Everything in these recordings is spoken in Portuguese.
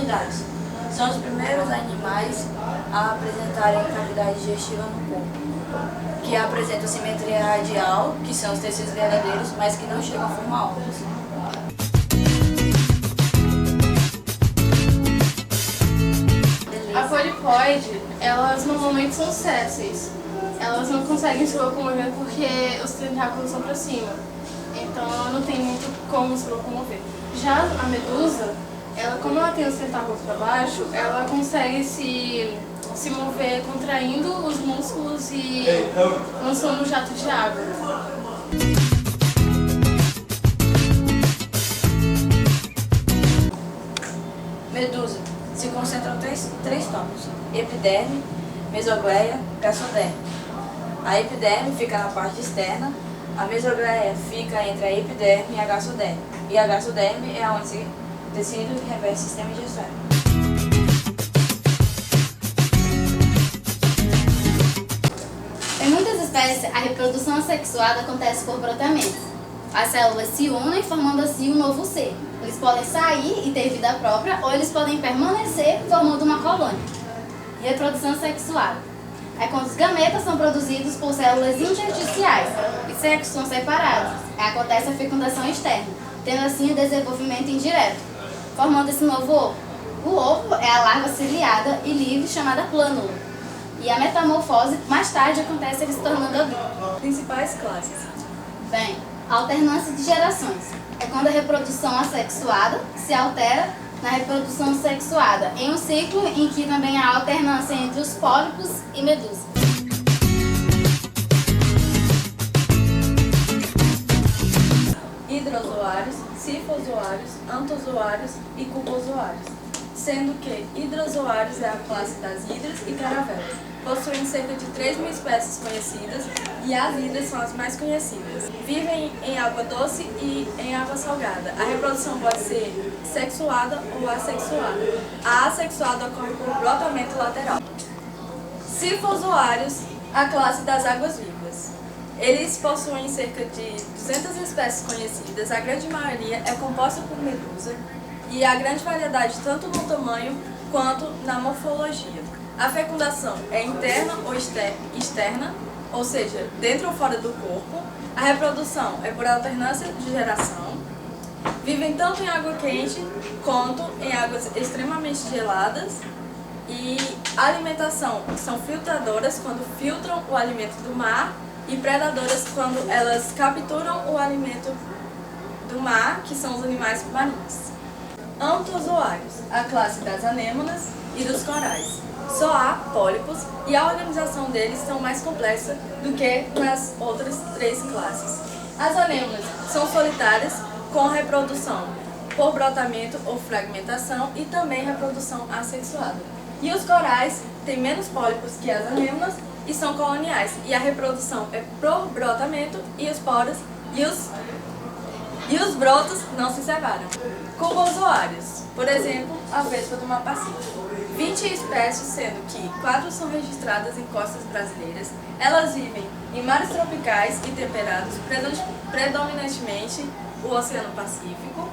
cavidades. São os primeiros animais a apresentarem cavidade digestiva no corpo, que apresentam simetria radial, que são os tecidos verdadeiros, mas que não chegam a formar órgãos. A polipóide, elas normalmente são sésseis. Elas não conseguem se locomover porque os tentáculos são para cima. Então ela não tem muito como se locomover. Já a medusa, como ela tem os tentáculos para baixo, ela consegue se mover contraindo os músculos e lançando um jato de água. Medusa se concentram três tópicos: epiderme, mesogleia, gasoderme. A epiderme fica na parte externa, a mesogleia fica entre a epiderme e a gasoderme. E a gasoderme é onde o tecido reveste o sistema digestório. Em muitas espécies, a reprodução assexuada acontece por brotamento. As células se unem, formando assim um novo ser. Eles podem sair e ter vida própria, ou eles podem permanecer, formando uma colônia. Reprodução sexuada é quando os gametas são produzidos por células intersticiais e sexos são separados. Acontece a fecundação externa, tendo assim o desenvolvimento indireto, formando esse novo ovo. O ovo é a larva ciliada e livre chamada plânula. E a metamorfose, mais tarde, acontece ele se tornando adulto. Principais classes. Bem, a alternância de gerações é quando a reprodução assexuada se altera na reprodução sexuada, em um ciclo em que também há alternância entre os pólipos e medusas. Hidrozoários, cifozoários, antozoários e cubozoários, sendo que hidrozoários é a classe das hidras e caravelas. Possuem cerca de 3.000 espécies conhecidas e as hidras são as mais conhecidas. Vivem em água doce e em água salgada. A reprodução pode ser sexuada ou assexuada. A assexuada ocorre por brotamento lateral. Cifozoários, a classe das águas vivas. Eles possuem cerca de 200 espécies conhecidas, a grande maioria é composta por medusa e há grande variedade tanto no tamanho quanto na morfologia. A fecundação é interna ou externa, ou seja, dentro ou fora do corpo. A reprodução é por alternância de geração. Vivem tanto em água quente quanto em águas extremamente geladas. E a alimentação são filtradoras quando filtram o alimento do mar e predadoras quando elas capturam o alimento do mar, que são os animais marinhos. Antozoários, a classe das anêmonas e dos corais. Só há pólipos e a organização deles são mais complexa do que nas outras três classes. As anêmonas são solitárias com reprodução por brotamento ou fragmentação e também reprodução assexuada. E os corais têm menos pólipos que as anêmonas e são coloniais. E a reprodução é por brotamento e os poros e os brotos não se separam. Cubozoários, por exemplo, a vespa do mar Pacífico. 20 espécies, sendo que 4 são registradas em costas brasileiras. Elas vivem em mares tropicais e temperados, predominantemente o Oceano Pacífico.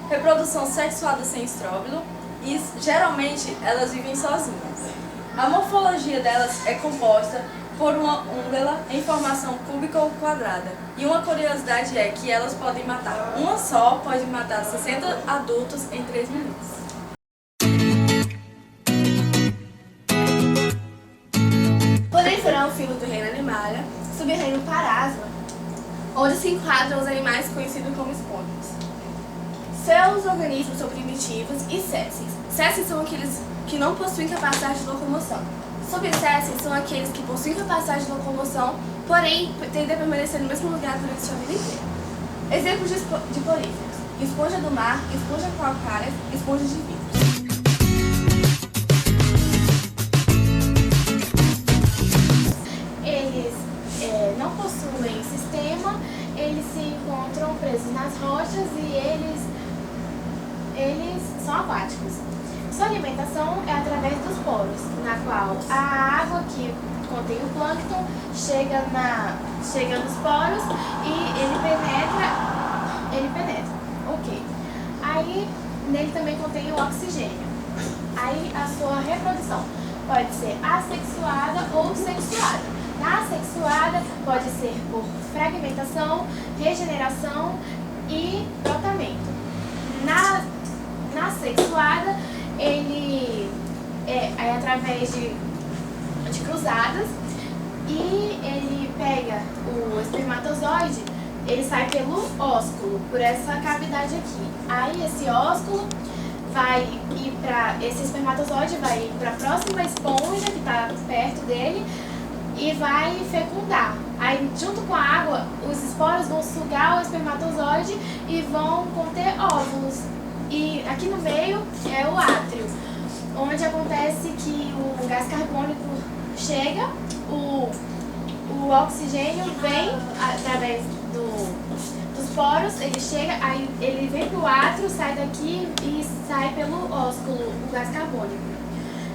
Reprodução sexuada sem estróbilo e geralmente elas vivem sozinhas. A morfologia delas é composta por uma umbela em formação cúbica ou quadrada. E uma curiosidade é que elas podem matar. Uma só pode matar 60 adultos em 3 minutos. Poderão será o filo do reino Animalia, sub-reino Parasma, onde se enquadram os animais conhecidos como esponjas. Seus organismos são primitivos e sésseis. Sésseis são aqueles que não possuem capacidade de locomoção. Subsésseis são aqueles que possuem capacidade de locomoção, porém tendem a permanecer no mesmo lugar durante sua vida inteira. Exemplos de poríferos: esponja do mar, esponja calcária, esponja de vidro. Eles não possuem sistema, eles se encontram presos nas rochas e eles são aquáticos. Sua alimentação é através dos poros, na qual a água que contém o plâncton chega nos poros e ele penetra. Ok. Aí nele também contém o oxigênio. Aí a sua reprodução pode ser assexuada ou sexuada. Na assexuada pode ser por fragmentação, regeneração e brotamento. Na sexuada, ele é através de cruzadas e ele pega o espermatozoide, ele sai pelo ósculo, por essa cavidade aqui. Aí esse ósculo vai ir para, esse espermatozoide vai ir para a próxima esponja que está perto dele e vai fecundar. Aí junto com a água, os esporos vão sugar o espermatozoide e vão conter óvulos. E aqui no meio é o átrio, onde acontece que o gás carbônico chega, o oxigênio vem através dos poros, ele chega, aí ele vem pro átrio, sai daqui e sai pelo ósculo, o gás carbônico.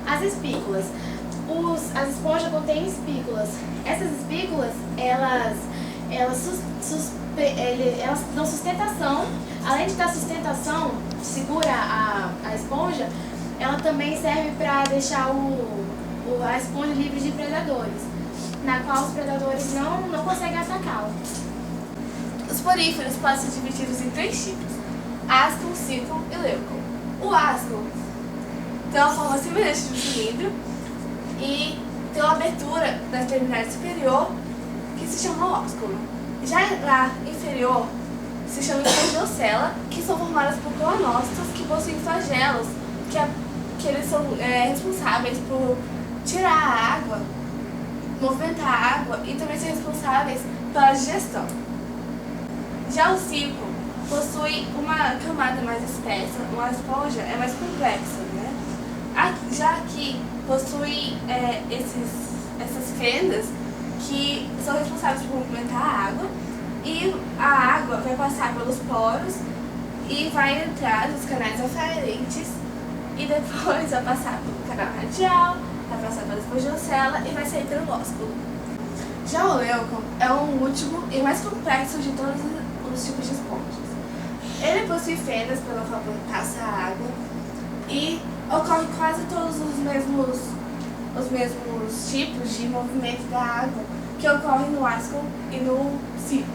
As espículas. As esponjas contêm espículas. Essas espículas, elas dão sustentação. Além de dar sustentação, segura a esponja, ela também serve para deixar a esponja livre de predadores, na qual os predadores não conseguem atacá-la. Os poríferos podem ser divididos em 3 tipos: asco, ciclo e leucon. O asco tem uma forma semelhante de um cilindro e tem uma abertura na extremidade superior que se chama ósculo. Já na inferior se chama espongiocela, que são formadas por cloanócitos que possuem flagelos, que eles são responsáveis por tirar a água, movimentar a água e também são responsáveis pela digestão. Já o ciclo possui uma camada mais espessa, uma esponja é mais complexa, né? Já aqui possui essas fendas que são responsáveis por movimentar a água, e a água vai passar pelos poros e vai entrar nos canais aferentes e depois vai passar pelo canal radial, vai passar pela espongiocela e vai sair pelo ósculo. Já o leucon é o último e mais complexo de todos os tipos de esponjas. Ele possui fendas pela qual passa a água e ocorre quase todos os mesmos tipos de movimento da água que ocorrem no asco e no ciclo.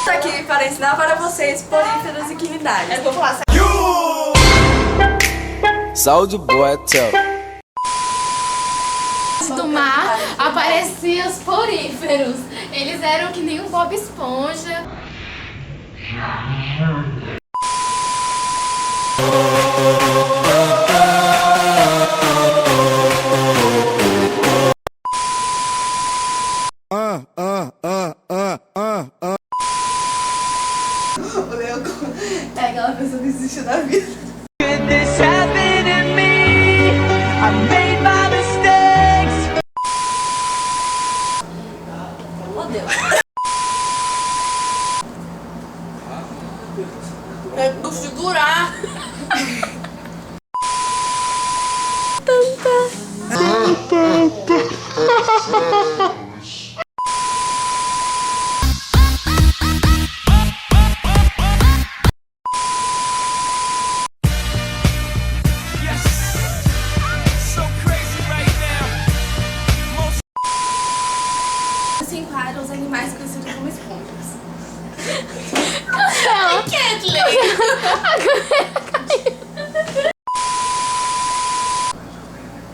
Aqui para ensinar para vocês poríferos e quimidades. Eu vou falar. Saúde boa, tchau. Do mar apareciam os poríferos. Eles eram que nem um Bob Esponja. O leucon é aquela pessoa que desistiu da vida. Oh, Deus. É do segurar. Se enquadram os animais conhecidos como esponjas.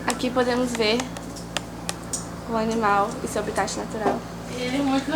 Aqui podemos ver o animal e seu habitat natural. Ele é muito